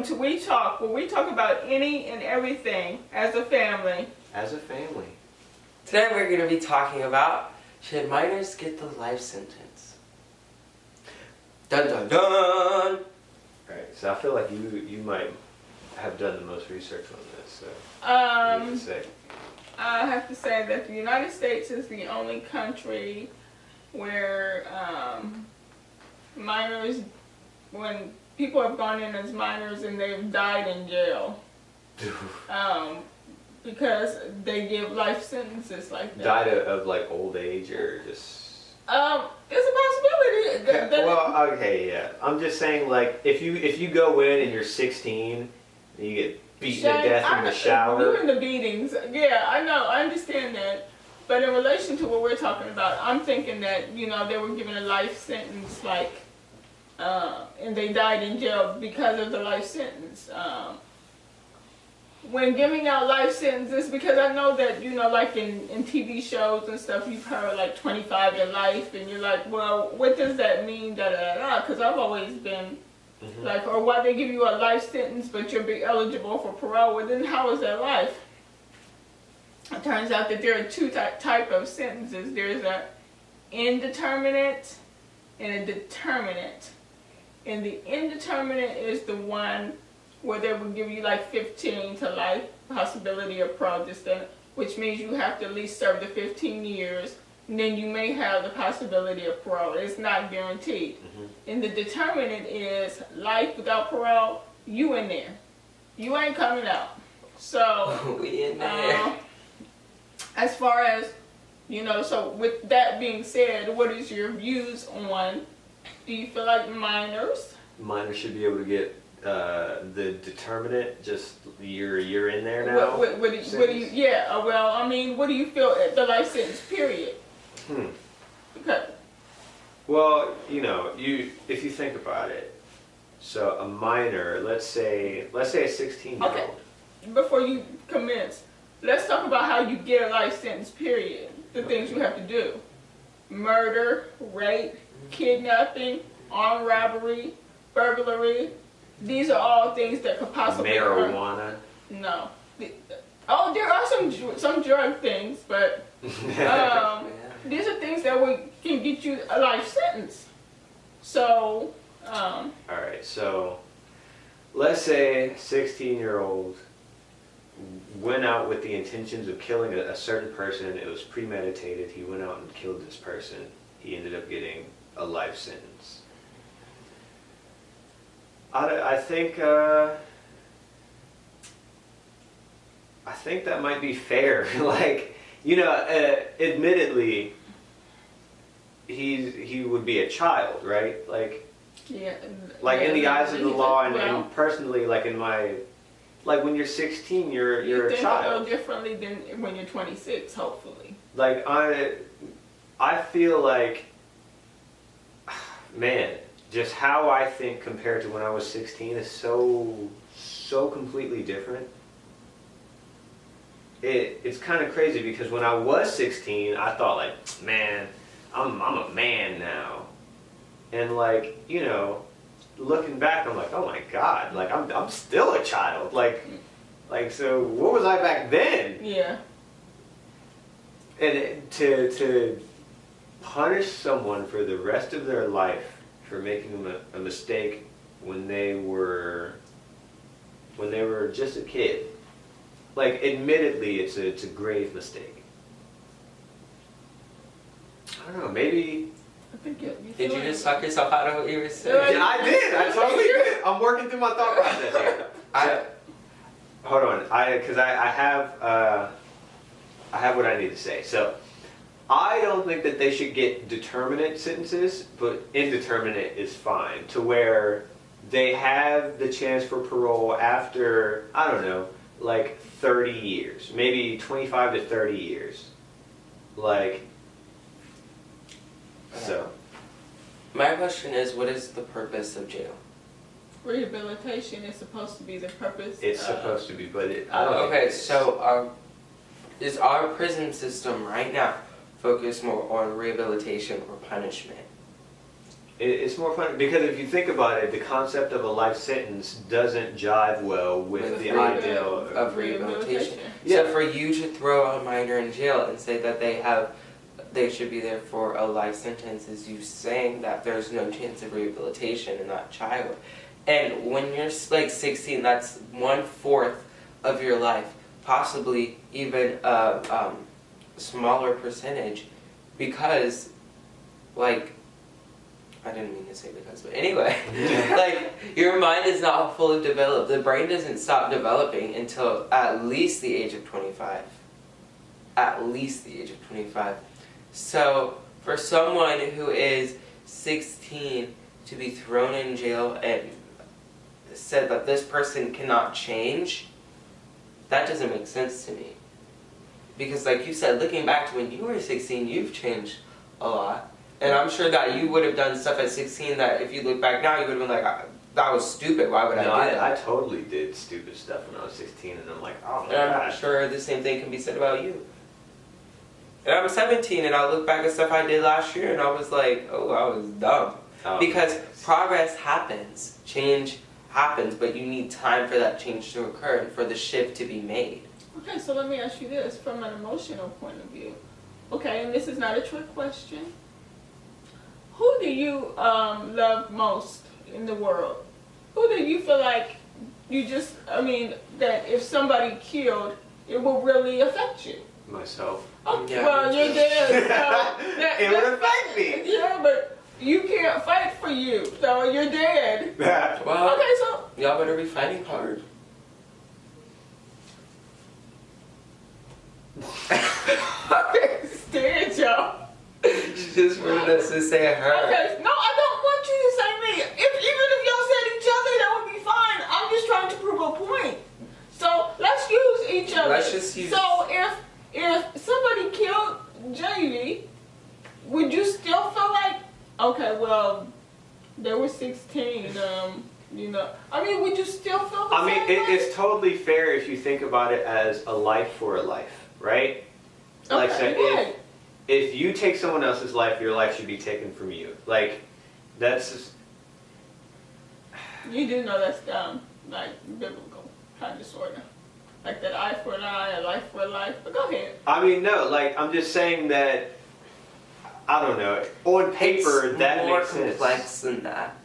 when we talk about any and everything as a family. As a family. Today we're going to be talking about, should minors get the life sentence? Dun dun dun! Right, so I feel like you might have done the most research on this, so you can say. I have to say that the United States is the only country where minors, when people have gone in as minors and they've died in jail, because they give life sentences like that. Died of like old age or just? There's a possibility. Well, okay, yeah. I'm just saying, like, if you go in and you're 16 and you get beaten to death in the shower. Doing the beatings, yeah, I know, I understand that. But in relation to what we're talking about, I'm thinking that, you know, they were given a life sentence, like, and they died in jail because of the life sentence. When giving out life sentences, because I know that, you know, like in TV shows and stuff, you've heard like 25 to life, and you're like, well, what does that mean, because I've always been like, or why they give you a life sentence but you'll be eligible for parole, well then how is that life? It turns out that there are two type of sentences. There's a indeterminate and a determinate. And the indeterminate is the one where they will give you like 15 to life, possibility of parole, which means you have to at least serve the 15 years, and then you may have the possibility of parole. It's not guaranteed. And the determinant is life without parole, you in there. You ain't coming out. So, we in there. As far as, you know, so with that being said, what is your views on, do you feel like minors Minors should be able to get the determinant just you're in there now? What do you, yeah, well, I mean, what do you feel at the life sentence period? Okay. Well, you know, if you think about it, so a minor, let's say a 16-year-old. Okay. Before you commence, let's talk about how you get a life sentence period. The things you have to do: murder, rape, kidnapping, armed robbery, burglary. These are all things that could possibly marijuana. No. Oh, there are some drug things, but these are things that can get you a life sentence. So. All right. So, let's say 16-year-old went out with the intentions of killing a certain person. It was premeditated. He went out and killed this person. He ended up getting a life sentence. I think that might be fair. Like, you know, admittedly, he would be a child, right? Like, yeah. Like, yeah, in the eyes of the law, and personally, like like when you're 16, you're a child. You think a little differently than when you're 26, hopefully. Like, I feel like, man, just how I think compared to when I was 16 is so completely different. It's kind of crazy because when I was 16, I thought like, man, I'm a man now. And like, you know, looking back, I'm like, oh my God, like I'm still a child. Like so what was I back then? Yeah. And to punish someone for the rest of their life for making a mistake when they were just a kid. Like, admittedly, it's a grave mistake. I don't know, maybe. I think did you just suck yourself out of what you were saying? Yeah, I did. I totally did. I'm working through my thought process here. Hold on, because I have what I need to say. So, I don't think that they should get determinate sentences, but indeterminate is fine. To where they have the chance for parole after, I don't know, like 30 years, maybe 25 to 30 years. Like, so. My question is, what is the purpose of jail? Rehabilitation is supposed to be the purpose. It's supposed to be, but I don't think okay, it is. so is our prison system right now focused more on rehabilitation or punishment? It's more fun because if you think about it, the concept of a life sentence doesn't jive well with the ideal of rehabilitation. Yeah. So for you to throw a minor in jail and say that they should be there for a life sentence is you saying that there's no chance of rehabilitation in that child. And when you're like 16, that's 1/4 of your life, possibly even a smaller percentage, because like, I didn't mean to say because, but anyway, like, your mind is not fully developed. The brain doesn't stop developing until at least the age of 25. At least the age of 25. So, for someone who is 16 to be thrown in jail and said that this person cannot change, that doesn't make sense to me. Because like you said, looking back to when you were 16, you've changed a lot. And I'm sure that you would have done stuff at 16 that if you look back now, you would have been like, that was stupid, why would I do that? I totally did stupid stuff when I was 16, and I'm like, oh my And I'm gosh. sure the same thing can be said about you. And I'm 17 and I look back at stuff I did last year and I was like, oh, I was dumb. Oh, Because nice. progress happens, change happens, but you need time for that change to occur and for the shift to be made. Okay, so let me ask you this from an emotional point of view. Okay, and this is not a trick question. Who do you love most in the world? Who do you feel like that if somebody killed, it will really affect you? Myself. Oh, Yeah. well, you're dead. So It would affect me. Yeah, but you can't fight for you, so you're dead. Well, Okay, so y'all better be fighting hard. dead, y'all. She just wanted us to say her. Okay, no, I don't want you to say me. Even if y'all said each other, that would be fine. I'm just trying to prove a point. So let's use each other. Let's just use. So if somebody killed JV, would you still feel like, okay, well, they were 16, would you still feel the I mean, same way? it's totally fair if you think about it as a life for a life, right? Like, Okay, so right. if you take someone else's life, your life should be taken from you. Like, that's just, You do know that's like biblical, kind of, sort of. Like that eye for an eye, a life for a life. But go ahead. I mean, no, like, I'm just saying that, I don't know, on paper, It's that more makes sense. complex than that.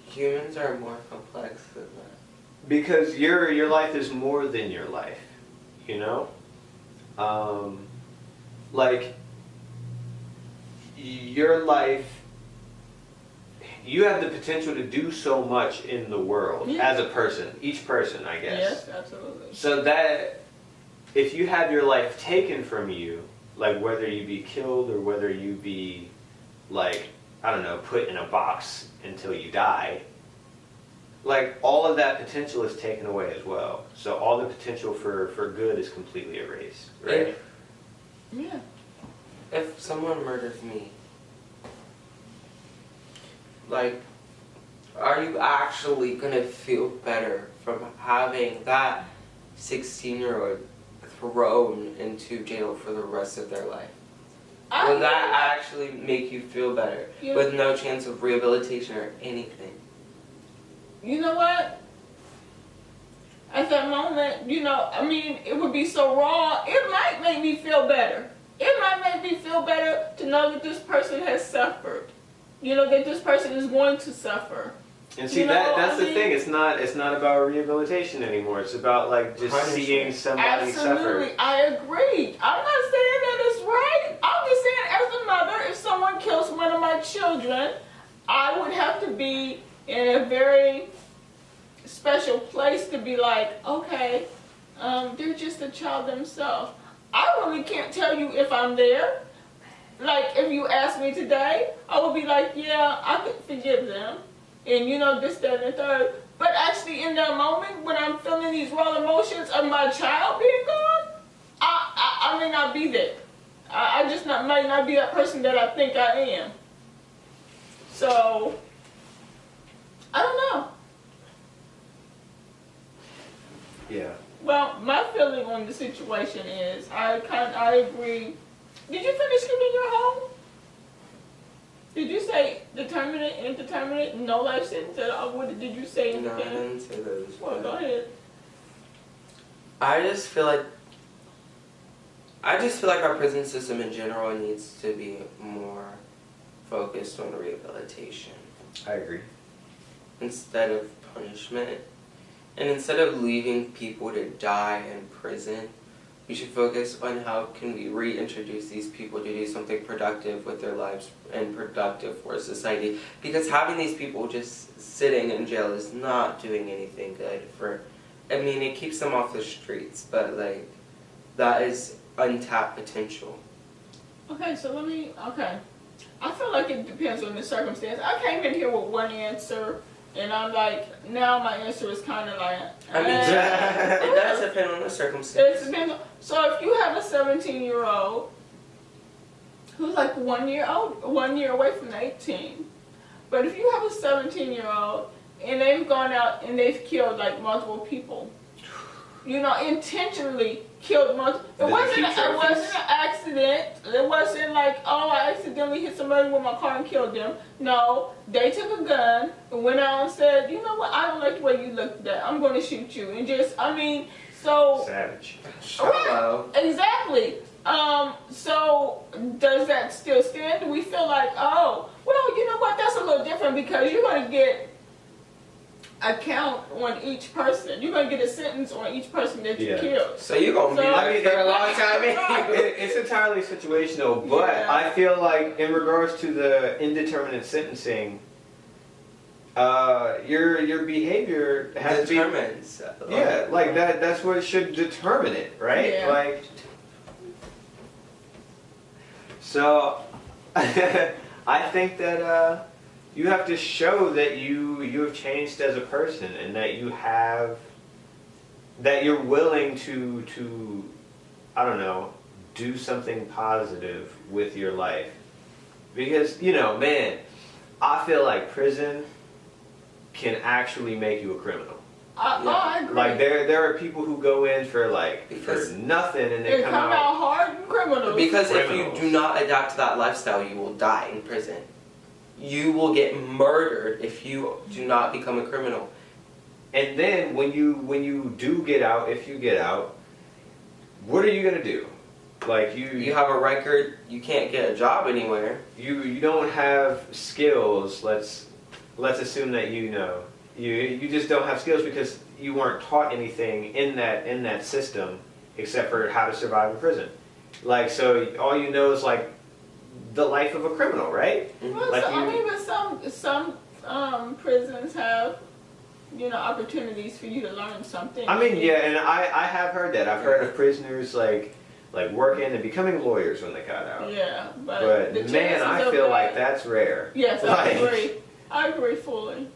Humans are more complex than that. Because your life is more than your life, you know? Like, your life, you have the potential to do so much in the world as a person, each person, I guess. Yes, absolutely. So that, if you have your life taken from you, like whether you be killed or whether you be, like, I don't know, put in a box until you die, like, all of that potential is taken away as well. So all the potential for good is completely erased, right? Yeah. If someone murders me, like, are you actually gonna feel better from having that 16-year-old thrown into jail for the rest of their life? Will that actually make you feel better with no chance of rehabilitation or anything? You know what? At that moment, it would be so raw. It might make me feel better. It might make me feel better to know that this person has suffered. That this person is going to suffer. And see, that's the thing. It's not about rehabilitation anymore. It's about, like, just seeing somebody suffer. Absolutely, I agree. I'm not saying that it's right. I'm just saying, as a mother, if someone kills one of my children, I would have to be in a very special place to be like, okay, they're just a child themselves. I really can't tell you if I'm there. Like, if you ask me today, I would be like, yeah, I could forgive them. And this, that, and the third. But actually, in that moment, when I'm feeling these raw emotions of my child being gone, I may not be there. I just might not be that person that I think I am. So, I don't know. Yeah. Well, my feeling on the situation is, I agree. Did you finish cleaning your home? Did you say indeterminate, no life sentence at all? What did you say? No, I didn't say those. Well, but go ahead. I just feel like our prison system in general needs to be more focused on rehabilitation I agree. instead of punishment. And instead of leaving people to die in prison, we should focus on how can we reintroduce these people to do something productive with their lives and productive for society. Because having these people just sitting in jail is not doing anything good for, I mean, it keeps them off the streets, but like, that is untapped potential. Okay, so okay. I feel like it depends on the circumstance. I came in here with one answer, and I'm like, now my answer is kind of like, I mean, it does depend on the circumstance. So if you have a 17-year-old who's like 1 year away from 18, but if you have a 17-year-old and they've gone out and they've killed like multiple people, intentionally killed multiple. It wasn't an accident. It wasn't like, oh, I accidentally hit somebody with my car and killed them. No, they took a gun and went out and said, you know what, I don't like the way you look at that. I'm going to shoot you. And so. Savage. Shallow. Exactly. So does that still stand? Do we feel like, oh, well, you know what, that's a little different because you're going to get a count on each person. You're going to get a sentence on each person that you killed. So you're going to be there for a long time. It's entirely situational, but I feel like in regards to the indeterminate sentencing, your behavior has determines. to be... Yeah, like that's what should determine it, right? Yeah. Like... So, I think that you have to show that you have changed as a person and that you're willing to I don't know, do something positive with your life. Because, man, I feel like prison can actually make you a criminal. I agree. Like there are people who go in for nothing and they come out hard and criminals. Because if you do not adapt to that lifestyle, you will die in prison. You will get murdered if you do not become a criminal. And then when you do get out, if you get out, what are you gonna do? Like you have a record, you can't get a job anywhere. You don't have skills. Let's assume that you just don't have skills because you weren't taught anything in that system except for how to survive in prison. Like, so all you know is like the life of a criminal, right? Well, Like but some prisons have opportunities for you to learn something. I mean, yeah, and I have heard that. I've heard of prisoners like working and becoming lawyers when they got out. Yeah, but man, I feel like that's rare. Yes, I agree. I agree fully.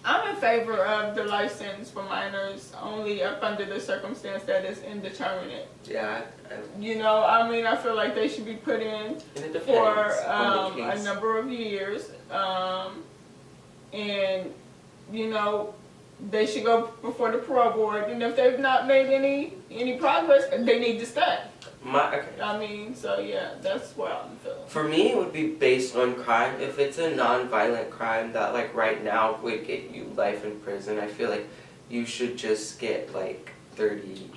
I'm in favor of the life sentence for minors only up under the circumstance that is indeterminate. Yeah. I feel like they should be put in for a number of years. And, they should go before the parole board. And if they've not made any progress, they need to stay. So yeah, that's what I'm feeling. For me, it would be based on crime. If it's a non-violent crime that, like, right now would get you life in prison, I feel like you should just get, like, 30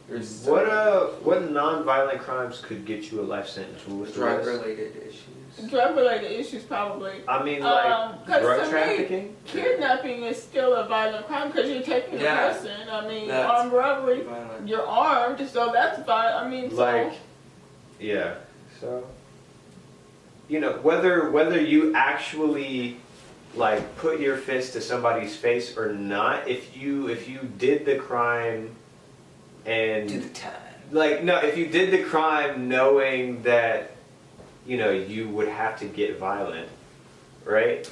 years. What non-violent crimes could get you a life sentence? Drug-related issues. Drug-related issues, probably. I mean, like drug trafficking? Kidnapping is still a violent crime because you're taking a person. Armed robbery, violent. You're armed, so that's violent. So, whether you actually like put your fist to somebody's face or not, if you did the crime and do the time. If you did the crime knowing that you would have to get violent, right?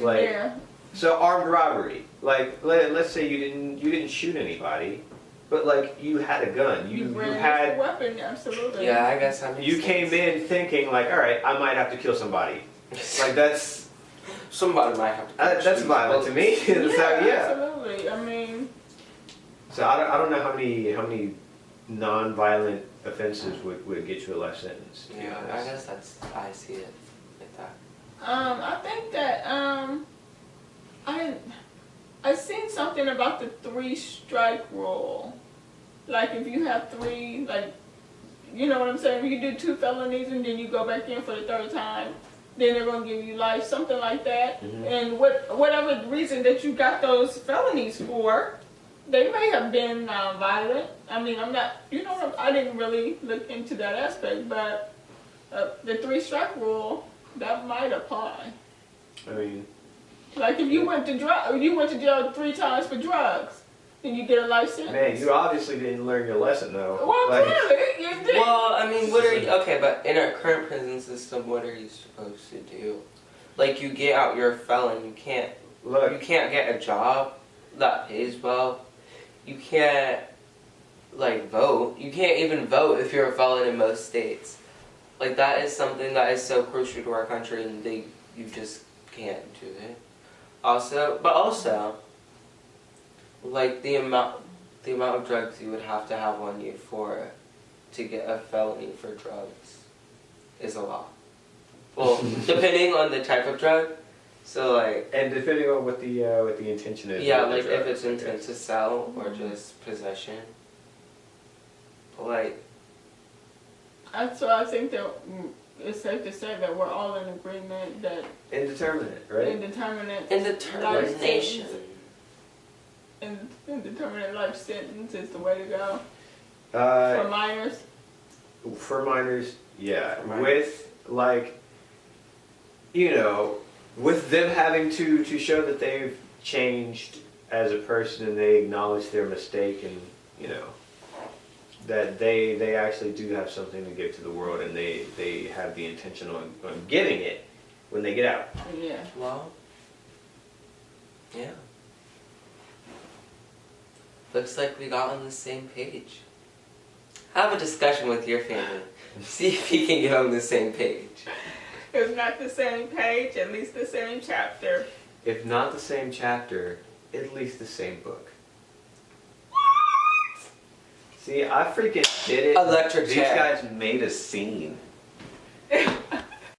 So armed robbery. Let's say you didn't shoot anybody, but you had a gun. You had a weapon, absolutely. Yeah, I guess that makes you sense. came in thinking all right, I might have to kill somebody. That's somebody might have to. That's violent to me. Absolutely. So I don't know how many non-violent offenses would get you a life sentence. Yeah, I guess I see it like that. I think that I seen something about the 3-strike rule. Like if you have 3, like, you know what I'm saying? If you do 2 felonies and then you go back in for the 3rd time, then they're gonna give you life, something like that. Mhm. And whatever reason that you got those felonies for, they may have been violent. I mean, I'm not, you know, I didn't really look into that aspect, but the 3-strike rule, that might apply. I mean, Like if you went to jail 3 times for drugs, then you get a life sentence. man, you obviously didn't learn your lesson though. Well, Like, clearly you did. Well, I mean, what are you, okay, but in our current prison system, what are you supposed to do? Like, you get out, you're a felon, you can't look, get a job that pays well. You can't, like, vote. You can't even vote if you're a felon in most states. Like, that is something that is so crucial to our country, and you just can't do it. Also, like, the amount of drugs you would have to have on you to get a felony for drugs is a lot. Well, depending on the type of drug. So, like, and depending on what the intention is. yeah, with the like if drug, it's intent to sell or just possession. But, like, So I think that it's safe to say that we're all in agreement that indeterminate, right? indetermination. Indeterminate life sentence is the way to go for Uh, minors. for minors, yeah. For minors. With like, you know, with them having to show that they've changed as a person and they acknowledge their mistake and, you know, that they actually do have something to give to the world and they have the intention on getting it when they get out. Yeah. Well, yeah. Looks like we got on the same page. Have a discussion with your family. See if you can get on the same page. It's not the same page, at least the same chapter. If not the same chapter, at least the same book. See, I freaking did it. Electric These chair. guys made a scene.